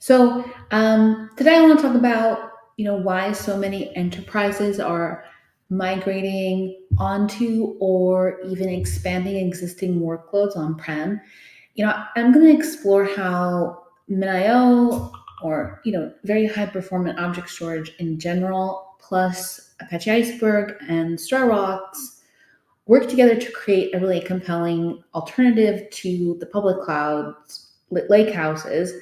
Today I want to talk about, why so many enterprises are migrating onto or even expanding existing workloads on-prem. I'm going to explore how MinIO or, very high performant object storage in general, plus Apache Iceberg and StarRocks work together to create a really compelling alternative to the public clouds, Lakehouses,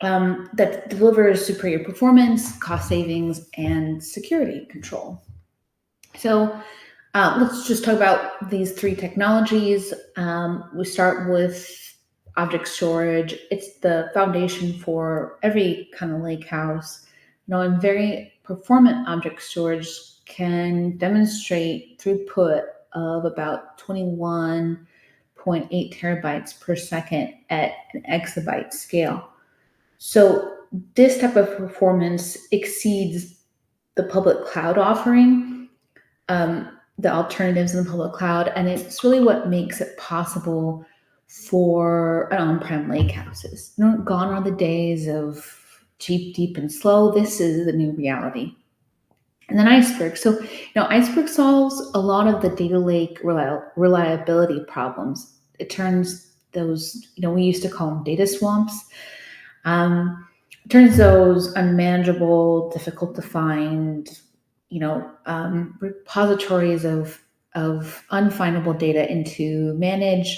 that delivers superior performance, cost savings, and security control. Let's just talk about these three technologies. We start with object storage. It's the foundation for every kind of lake house. And very performant object storage can demonstrate throughput of about 21.8 terabytes per second at an exabyte scale. So this type of performance exceeds the public cloud offering, the alternatives in the public cloud, and it's really what makes it possible for an on-prem lakehouses. Gone are the days of cheap, deep, and slow. This is the new reality. And then Iceberg. Iceberg solves a lot of the data lake reliability problems. It turns those, we used to call them data swamps. Turns those unmanageable, difficult to find, repositories of unfindable data into managed,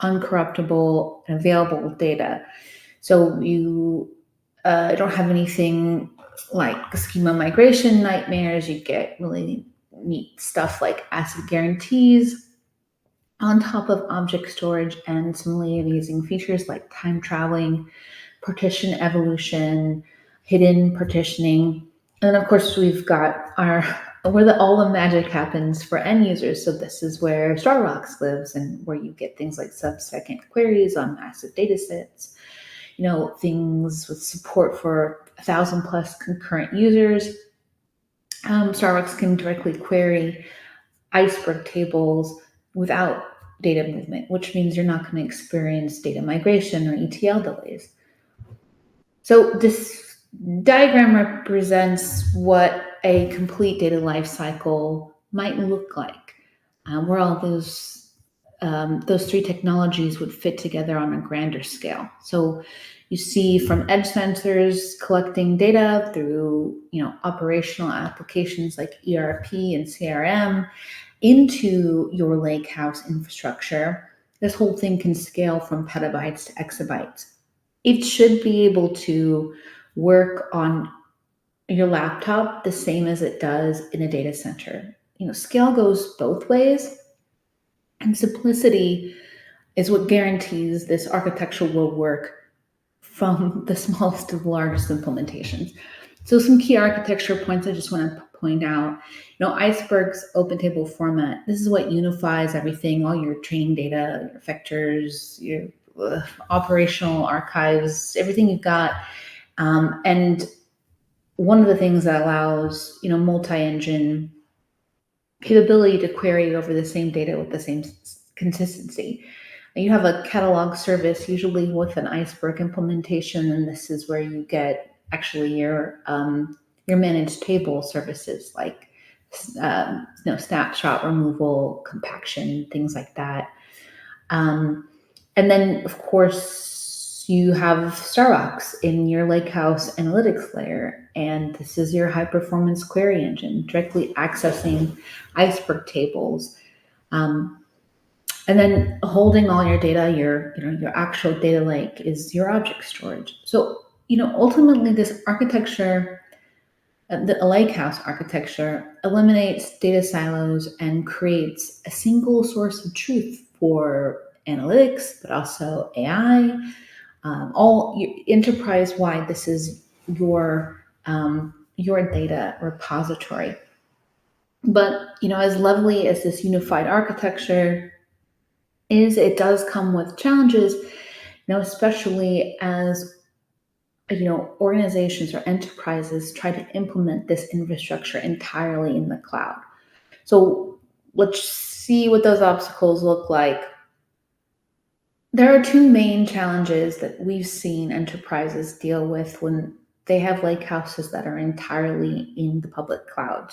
uncorruptible, and available data. So you don't have anything like schema migration nightmares. You get really neat stuff like ACID guarantees on top of object storage and some really amazing features like time traveling, partition evolution, hidden partitioning. And then of course we've got where all the magic happens for end users. So this is where StarRocks lives and where you get things like sub-second queries on massive data sets, things with support for 1,000 plus concurrent users. StarRocks can directly query Iceberg tables without data movement, which means you're not going to experience data migration or ETL delays. So this diagram represents what a complete data lifecycle might look like, where all those three technologies would fit together on a grander scale. So you see from edge sensors collecting data through, operational applications like ERP and CRM into your Lakehouse infrastructure. This whole thing can scale from petabytes to exabytes. It should be able to work on your laptop the same as it does in a data center. Scale goes both ways, and simplicity is what guarantees this architecture will work from the smallest to the largest implementations. So some key architecture points I just want to point out. Iceberg's open table format, this is what unifies everything, all your training data, your vectors, your operational archives, everything you've got. And one of the things that allows, multi-engine capability to query over the same data with the same consistency. You have a catalog service, usually with an Iceberg implementation, and this is where you get actually your managed table services like snapshot removal, compaction, things like that. And then, of course, you have StarRocks in your Lakehouse analytics layer, and this is your high-performance query engine, directly accessing Iceberg tables. And then holding all your data, your actual data lake is your object storage. So, ultimately this architecture, the Lakehouse architecture, eliminates data silos and creates a single source of truth for analytics, but also AI. All enterprise-wide, this is your data repository. But as lovely as this unified architecture is, it does come with challenges, especially as organizations or enterprises try to implement this infrastructure entirely in the cloud. So let's see what those obstacles look like. there are two main challenges that we've seen enterprises deal with when they have lakehouses that are entirely in the public cloud.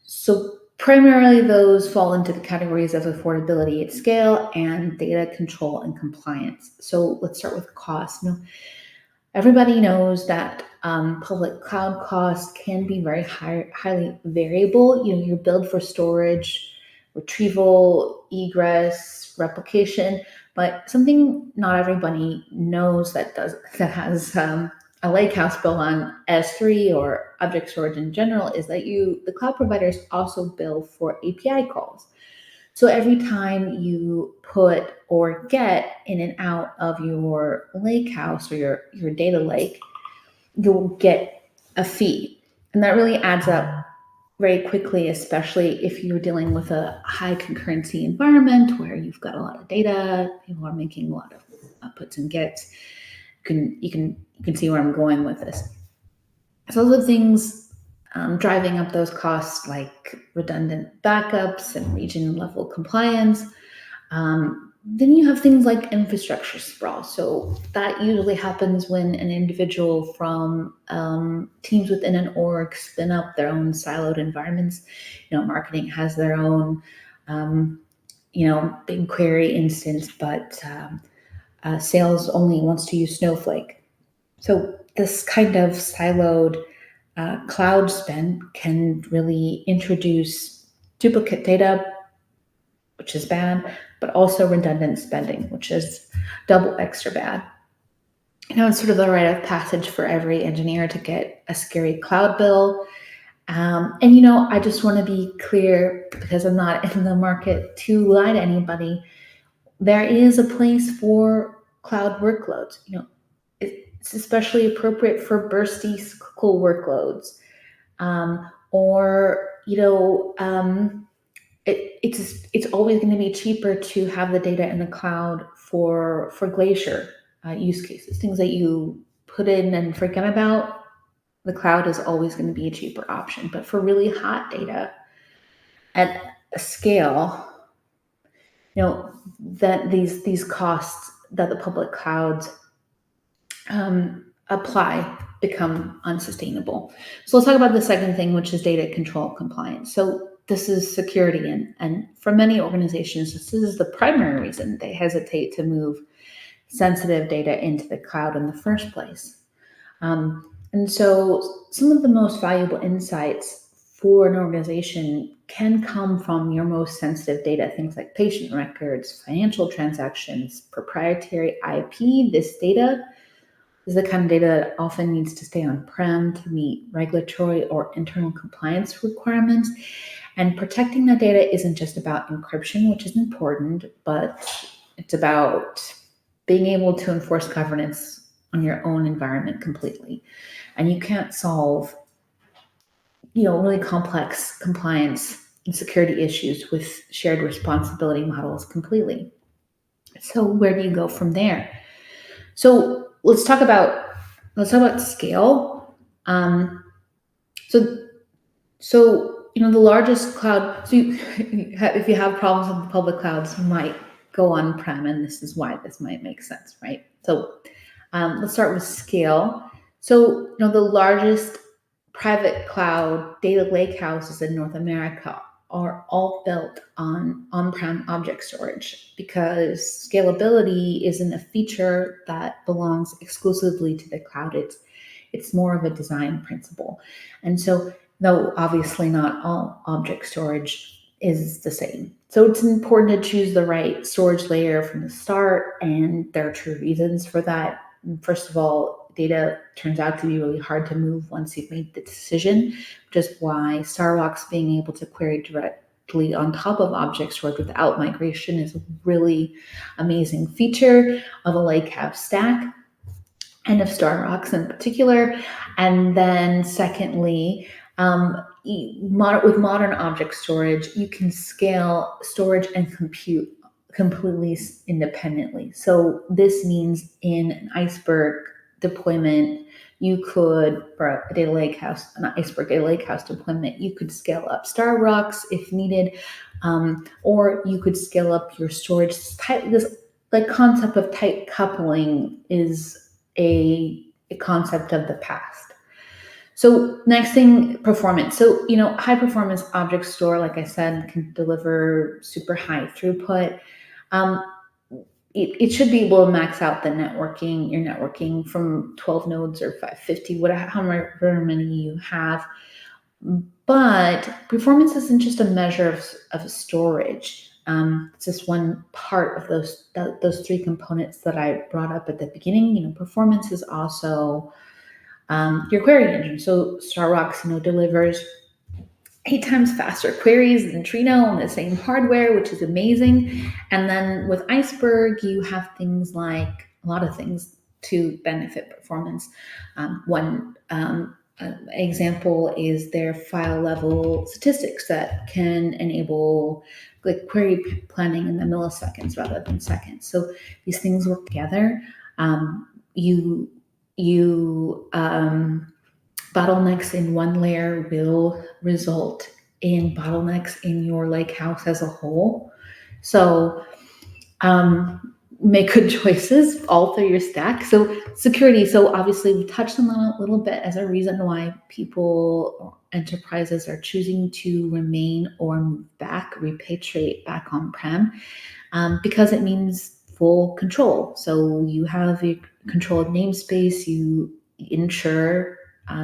So primarily those fall into the categories of affordability at scale and data control and compliance. So let's start with cost. Everybody knows that public cloud costs can be very highly variable. Your build for storage, retrieval, egress, replication, but something not everybody knows that has a lakehouse built on S3 or object storage in general is that the cloud providers also bill for API calls. So every time you put or get in and out of your lakehouse or your data lake, you'll get a fee. And that really adds up very quickly, especially if you're dealing with a high concurrency environment where you've got a lot of data, people are making a lot of puts and gets. You can see where I'm going with this. So those are things driving up those costs, like redundant backups and region level compliance. Then you have things like infrastructure sprawl. So that usually happens when an individual from teams within an org spin up their own siloed environments. Marketing has their own, BigQuery instance, but sales only wants to use Snowflake. So this kind of siloed cloud spend can really introduce duplicate data, which is bad, but also redundant spending, which is double extra bad. It's sort of the rite of passage for every engineer to get a scary cloud bill. I just want to be clear, because I'm not in the market to lie to anybody. There is a place for cloud workloads. It's especially appropriate for bursty SQL workloads, it's always going to be cheaper to have the data in the cloud for Glacier use cases, things that you put in and forget about. The cloud is always going to be a cheaper option, but for really hot data at a scale, that these costs that the public clouds apply become unsustainable. So let's talk about the second thing, which is data control compliance. So this is security, and for many organizations, this is the primary reason they hesitate to move sensitive data into the cloud in the first place. And so some of the most valuable insights for an organization can come from your most sensitive data, things like patient records, financial transactions, proprietary IP. This data is the kind of data that often needs to stay on-prem to meet regulatory or internal compliance requirements. And protecting that data isn't just about encryption, which is important, but it's about being able to enforce governance on your own environment completely. And you can't solve, really complex compliance and security issues with shared responsibility models completely. So where do you go from there? So let's talk about scale. The largest cloud. So if you have problems with the public clouds, you might go on-prem, and this is why this might make sense, right? So let's start with scale. So the largest private cloud data lakehouses in North America are all built on on-prem object storage, because scalability isn't a feature that belongs exclusively to the cloud. It's more of a design principle. And so, though obviously not all object storage is the same. So it's important to choose the right storage layer from the start, and there are true reasons for that. First of all, data turns out to be really hard to move once you've made the decision, which is why StarRocks being able to query directly on top of object storage without migration is a really amazing feature of a Lakehouse stack, and of StarRocks in particular. And then secondly, with modern object storage, you can scale storage and compute completely independently. So this means in an Iceberg deployment, you could, for a data lakehouse, an Iceberg data lakehouse deployment, you could scale up StarRocks if needed, or you could scale up your storage. like concept of tight coupling is a concept of the past. So next thing, performance. So, high performance object store, like I said, can deliver super high throughput. Um, it should be able to max out your networking from 12 nodes or 550, whatever, however many you have. But performance isn't just a measure of storage. It's just one part of those three components that I brought up at the beginning. Performance is also your query engine. So StarRocks, delivers 8 times faster queries than Trino on the same hardware, which is amazing. And then with Iceberg, you have things like a lot of things to benefit performance. One example is their file level statistics that can enable like query planning in the milliseconds rather than seconds. So these things work together. Bottlenecks in one layer will result in bottlenecks in your lakehouse as a whole. So make good choices all through your stack. So security. So obviously we touched on that a little bit as a reason why enterprises are choosing to remain or move back, repatriate back on-prem, because it means full control. So you have your controlled namespace, you ensure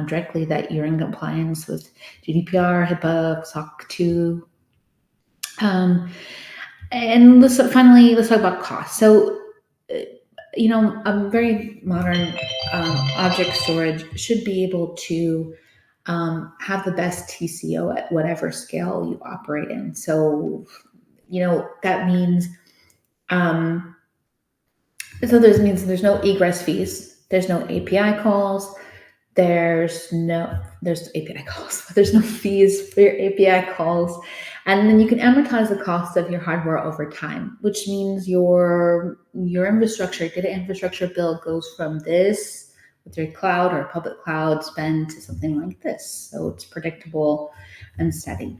directly that you're in compliance with GDPR, HIPAA, SOC 2. And finally, let's talk about cost. So, a very modern object storage should be able to have the best TCO at whatever scale you operate in. So, that means there's no egress fees, there's no API calls, there's API calls, but there's no fees for your API calls. And then you can amortize the cost of your hardware over time, which means your data infrastructure bill goes from this with your cloud or public cloud spend to something like this. So it's predictable and steady.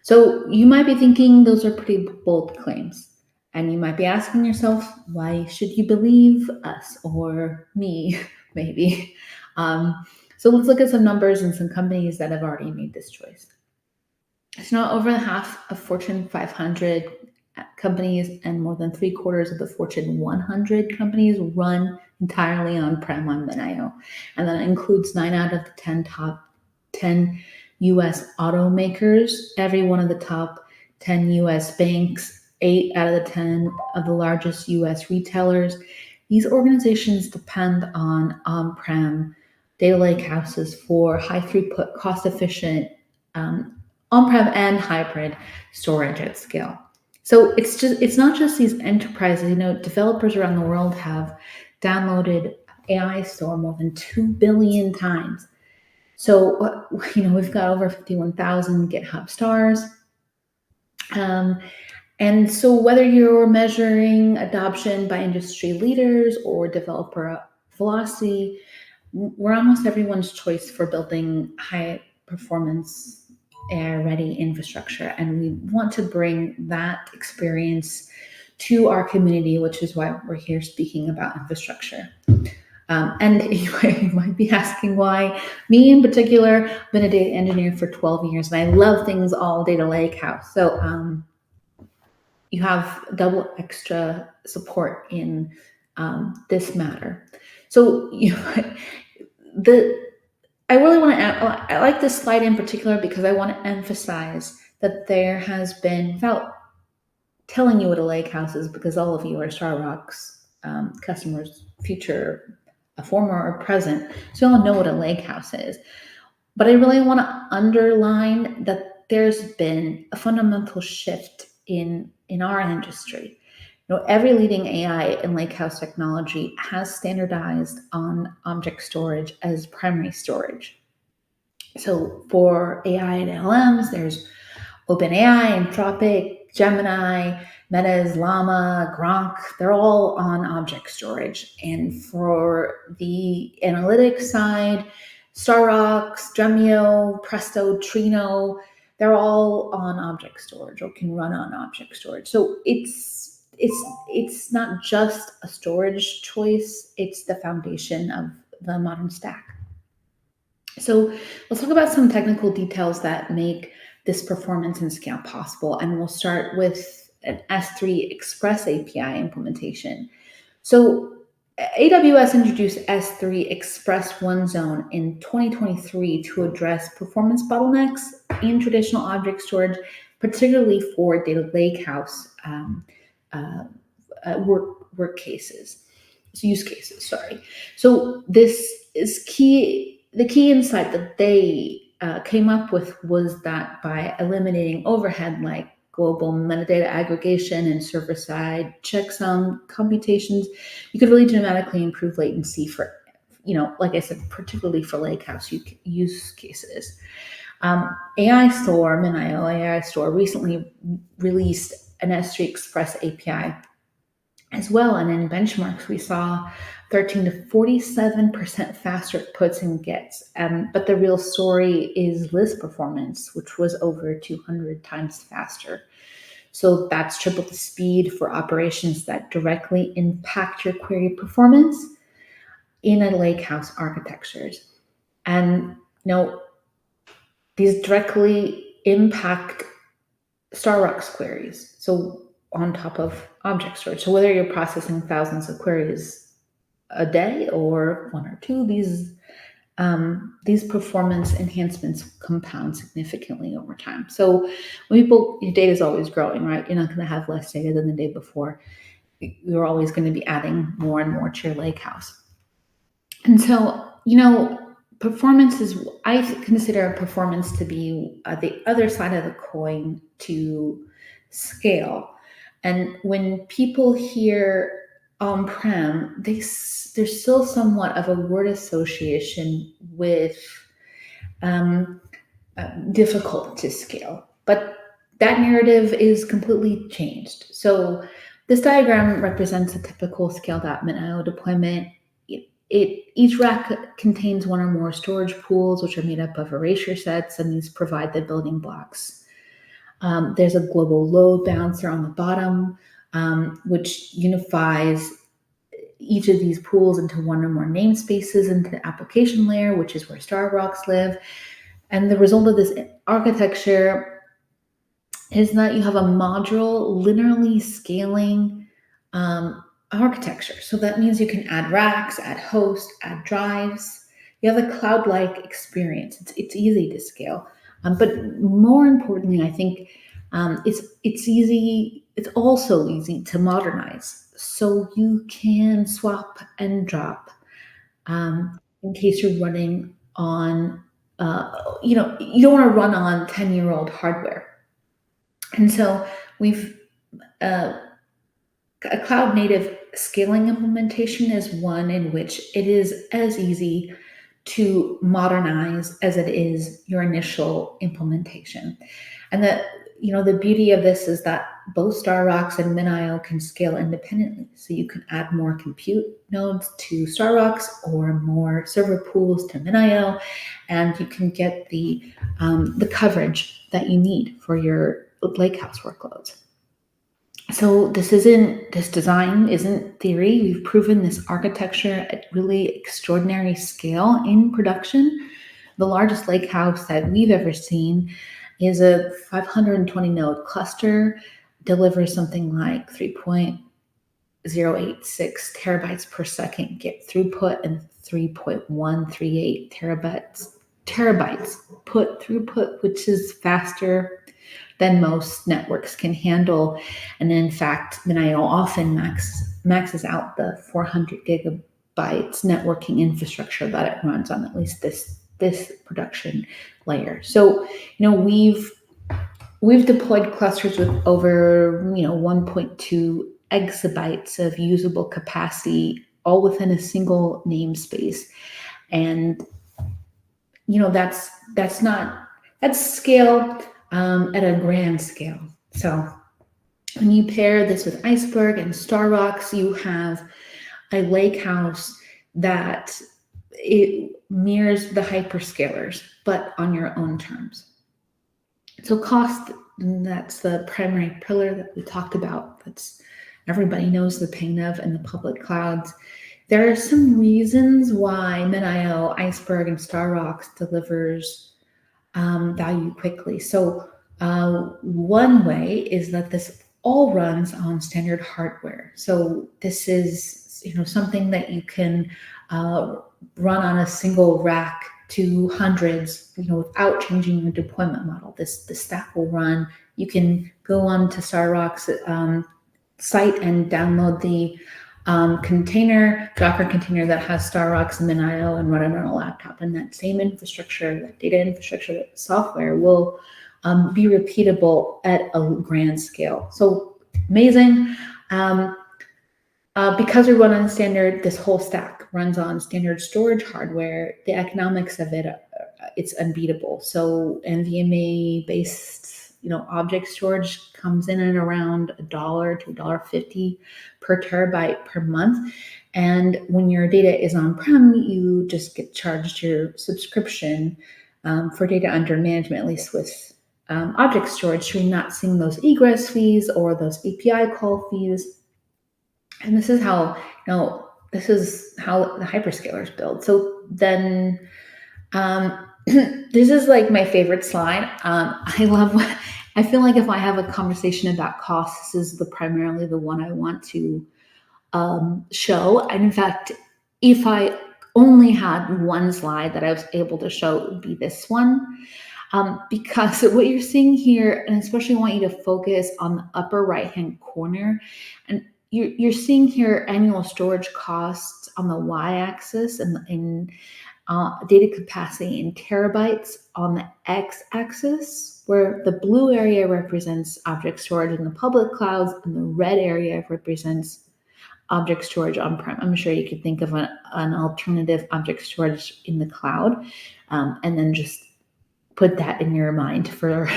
So you might be thinking those are pretty bold claims. And you might be asking yourself, why should you believe us or me, maybe? So let's look at some numbers and some companies that have already made this choice. It's now over half of Fortune 500 companies and more than 3/4 of the Fortune 100 companies run entirely on-prem on MinIO. And that includes 9 out of the 10 top 10 US automakers, every one of the top 10 US banks, 8 out of the 10 of the largest US retailers. These organizations depend on-prem data lakehouses for high throughput, cost efficient on-prem and hybrid storage at scale. So it's not just these enterprises. Developers around the world have downloaded AI Store more than 2 billion times. So we've got over 51,000 GitHub stars. And so whether you're measuring adoption by industry leaders or developer velocity, we're almost everyone's choice for building high performance ready infrastructure. And we want to bring that experience to our community, which is why we're here speaking about infrastructure. And you might be asking why me in particular. I've been a data engineer for 12 years and I love things all data lakehouse. So you have double extra support in this matter. So I like this slide in particular because I want to emphasize that there has been, without telling you what a lakehouse is, because all of you are StarRocks customers, future, former or present, so you all know what a lakehouse is. But I really want to underline that there's been a fundamental shift in our industry. Every leading AI and lakehouse technology has standardized on object storage as primary storage. So for AI and LLMs, there's OpenAI, Anthropic, Gemini, Meta's Llama, Gronk. They're all on object storage. And for the analytics side, StarRocks, Dremio, Presto, Trino, they're all on object storage or can run on object storage. So it's it's not just a storage choice, it's the foundation of the modern stack. So let's talk about some technical details that make this performance and scale possible. And we'll start with an S3 Express API implementation. So AWS introduced S3 Express One Zone in 2023 to address performance bottlenecks in traditional object storage, particularly for data lakehouse work cases. So use cases, sorry. So this is key. The key insight that they came up with was that by eliminating overhead like global metadata aggregation and server-side checksum computations, you could really dramatically improve latency for, like I said, particularly for Lakehouse use cases. AI Store, MinIO AI Store, recently released an S3 Express API as well, and in benchmarks, we saw 13 to 47% faster puts and gets. But the real story is list performance, which was over 200 times faster. So that's triple the speed for operations that directly impact your query performance in a lakehouse architectures. And these directly impact StarRocks queries. So on top of object storage. So whether you're processing thousands of queries a day or one or two, these performance enhancements compound significantly over time. So when your data is always growing, right? You're not going to have less data than the day before. You're always going to be adding more and more to your lakehouse. And so, performance is, I consider performance to be the other side of the coin to scale. And when people hear on-prem, there's still somewhat of a word association with difficult to scale. But that narrative is completely changed. So this diagram represents a typical scaled-out MinIO deployment. Each rack contains one or more storage pools, which are made up of erasure sets, and these provide the building blocks. There's a global load balancer on the bottom, which unifies each of these pools into one or more namespaces into the application layer, which is where StarRocks live. And the result of this architecture is that you have a modular, linearly scaling architecture. So that means you can add racks, add hosts, add drives. You have a cloud-like experience. It's easy to scale. But more importantly, I think it's easy. It's also easy to modernize. So you can swap and drop in case you're running on, you don't want to run on 10-year-old hardware. And so we've a cloud-native scaling implementation is one in which it is as easy to modernize as it is your initial implementation. And the beauty of this is that both StarRocks and MinIO can scale independently. So you can add more compute nodes to StarRocks or more server pools to MinIO, and you can get the coverage that you need for your Lakehouse workloads. So this design isn't theory. We've proven this architecture at really extraordinary scale in production. The largest lakehouse that we've ever seen is a 520 node cluster, delivers something like 3.086 terabytes per second get throughput and 3.138 terabytes put throughput, which is faster than most networks can handle. And in fact, MinIO often maxes out the 400 gigabytes networking infrastructure that it runs on, at least this production layer. So, we've deployed clusters with over 1.2 exabytes of usable capacity, all within a single namespace. And that's scale at a grand scale. So when you pair this with Iceberg and StarRocks, you have a lakehouse that it mirrors the hyperscalers, but on your own terms. So cost, that's the primary pillar that we talked about. That's everybody knows the pain of in the public clouds. There are some reasons why MinIO, Iceberg, and StarRocks delivers value quickly. So one way is that this all runs on standard hardware. So this is something that you can run on a single rack to hundreds, without changing your deployment model. The stack will run. You can go on to StarRocks site and download the Docker container that has StarRocks and MinIO and run it on a laptop. And that same infrastructure, that data infrastructure, that software will be repeatable at a grand scale. So amazing. Because we run on standard, this whole stack runs on standard storage hardware, the economics of it, it's unbeatable. So NVMe-based object storage comes in at around $1 to $1.50 per terabyte per month. And when your data is on-prem, you just get charged your subscription for data under management, at least with object storage. So you're not seeing those egress fees or those API call fees. And this is how the hyperscalers build. So then this is like my favorite slide. I feel like if I have a conversation about costs, this is primarily the one I want to show. And in fact, if I only had one slide that I was able to show, it would be this one. Because what you're seeing here, and especially I want you to focus on the upper right-hand corner, and you're seeing here annual storage costs on the y-axis and data capacity in terabytes on the x-axis, where the blue area represents object storage in the public clouds and the red area represents object storage on-prem. I'm sure you could think of an alternative object storage in the cloud, and then just put that in your mind for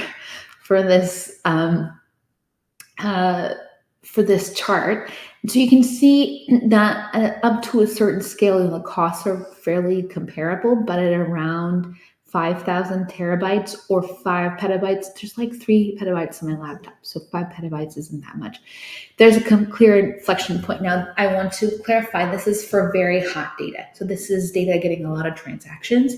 this chart. So you can see that up to a certain scale, the costs are fairly comparable, but at around 5,000 terabytes or 5 petabytes, there's like 3 petabytes on my laptop. So 5 petabytes isn't that much. There's a clear inflection point. Now, I want to clarify, this is for very hot data. So this is data getting a lot of transactions.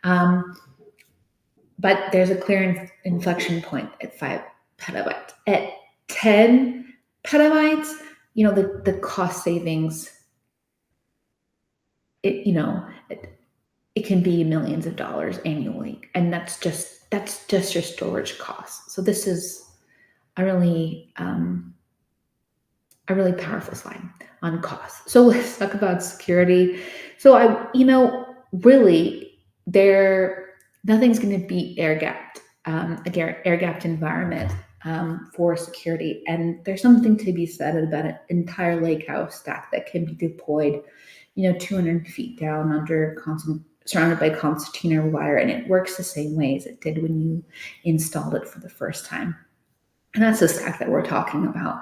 But there's a clear inflection point at 5 petabytes. At 10 petabytes, the cost savings, it can be millions of dollars annually, and that's just your storage costs. So this is a really powerful slide on cost. So let's talk about security. So really nothing's going to be air-gapped, air-gapped environment for security. And there's something to be said about an entire Lakehouse stack that can be deployed, 200 feet down surrounded by concertina wire, and it works the same way as it did when you installed it for the first time. And that's the stack that we're talking about.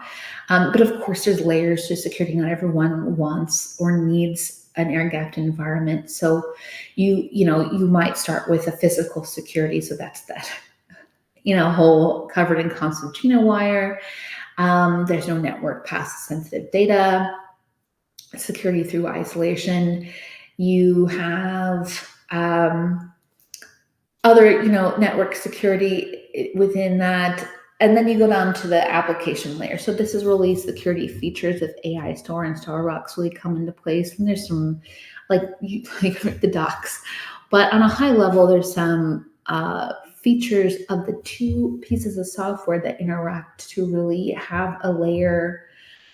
But of course, there's layers to security. Not everyone wants or needs an air-gapped environment. So you might start with a physical security. So that's that, hole covered in concertina wire. There's no network pass sensitive data, security through isolation. You have other, network security within that. And then you go down to the application layer. So this is really security features of AI Store and StarRocks really come into place. And there's some like the docs, but on a high level, there's some features of the two pieces of software that interact to really have a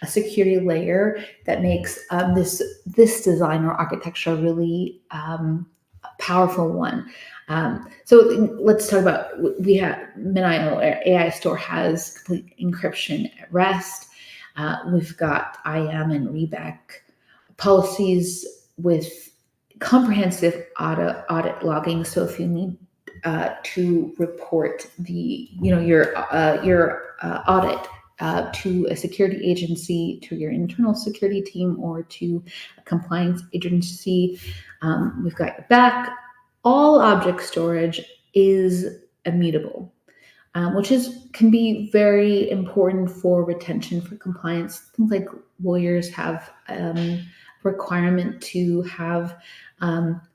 security layer that makes this design or architecture really a powerful one. So let's talk about, we have MinIO AI Store has complete encryption at rest. We've got IAM and reback policies with comprehensive audit logging. So if you need to report your audit to a security agency, to your internal security team, or to a compliance agency, we've got your back. All object storage is immutable. which can be very important for retention, for compliance. Things like lawyers have requirement to have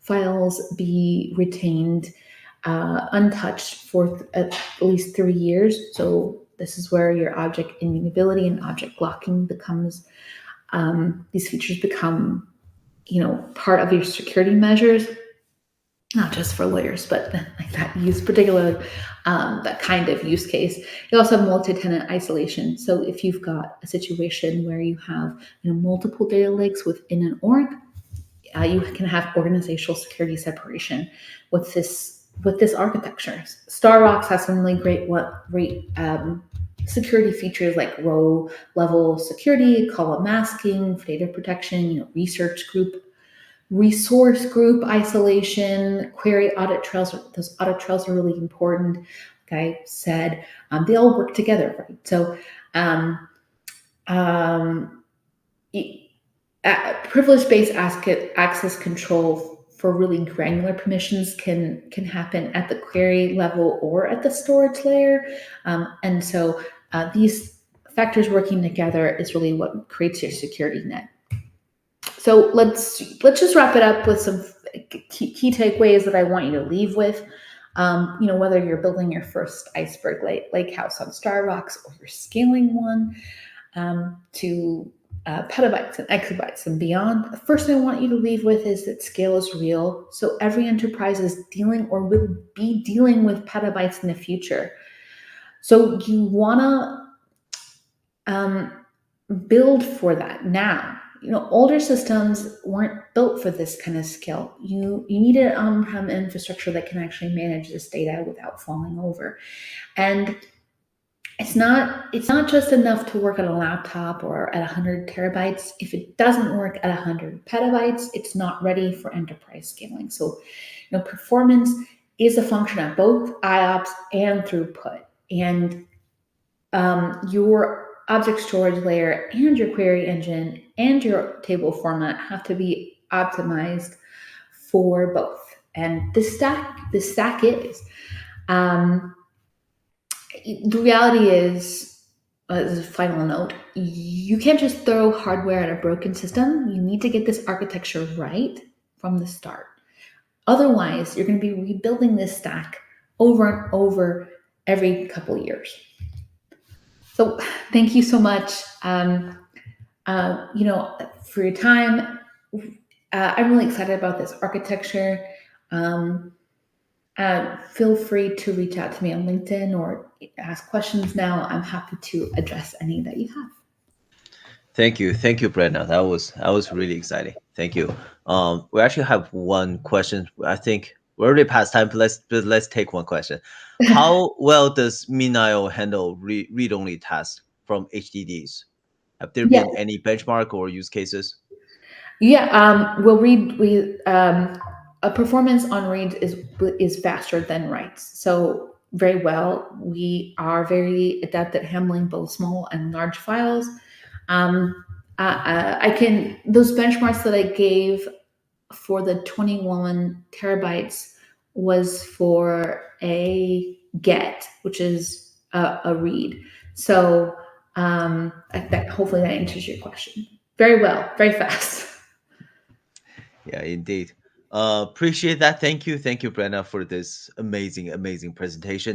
files be retained untouched for at least 3 years. So this is where your object immutability and object locking becomes, these features become, part of your security measures, not just for lawyers, but like that that kind of use case. You also have multi-tenant isolation. So if you've got a situation where you have multiple data lakes within an org, you can have organizational security separation with this architecture. StarRocks has some really great security features like row level security, column masking, data protection, resource group isolation, query audit trails. Those audit trails are really important. Like I said, they all work together, right? So privilege-based access control for really granular permissions can happen at the query level or at the storage layer. And so these factors working together is really what creates your security net. So let's just wrap it up with some key takeaways that I want you to leave with. Whether you're building your first Iceberg Lakehouse on StarRocks or you're scaling one to petabytes and exabytes and beyond, the first thing I want you to leave with is that scale is real. So every enterprise is dealing or will be dealing with petabytes in the future. So you want to build for that now. Older systems weren't built for this kind of scale. You need an on-prem infrastructure that can actually manage this data without falling over. And it's not just enough to work on a laptop or at 100 terabytes. If it doesn't work at 100 petabytes, it's not ready for enterprise scaling. So, performance is a function of both IOPS and throughput. And your object storage layer and your query engine and your table format have to be optimized for both. And this stack is. The reality is, as a final note, you can't just throw hardware at a broken system. You need to get this architecture right from the start. Otherwise, you're going to be rebuilding this stack over and over every couple years. So thank you so much, for your time. I'm really excited about this architecture. Feel free to reach out to me on LinkedIn or ask questions now. I'm happy to address any that you have. Thank you, Brenna. That was really exciting. Thank you. We actually have one question. I think we're already past time, but let's take one question. How well does MinIO handle read-only tasks from HDDs? Have there Yeah, been any benchmark or use cases? yeah. We'll read. A performance on reads is faster than writes. So very well. We are very adept at handling both small and large files. I can those benchmarks that I gave for the 21 terabytes was for a get, which is a read. So hopefully that answers your question. Very well, very fast. Yeah, indeed. Appreciate that. Thank you, Brenna, for this amazing presentation.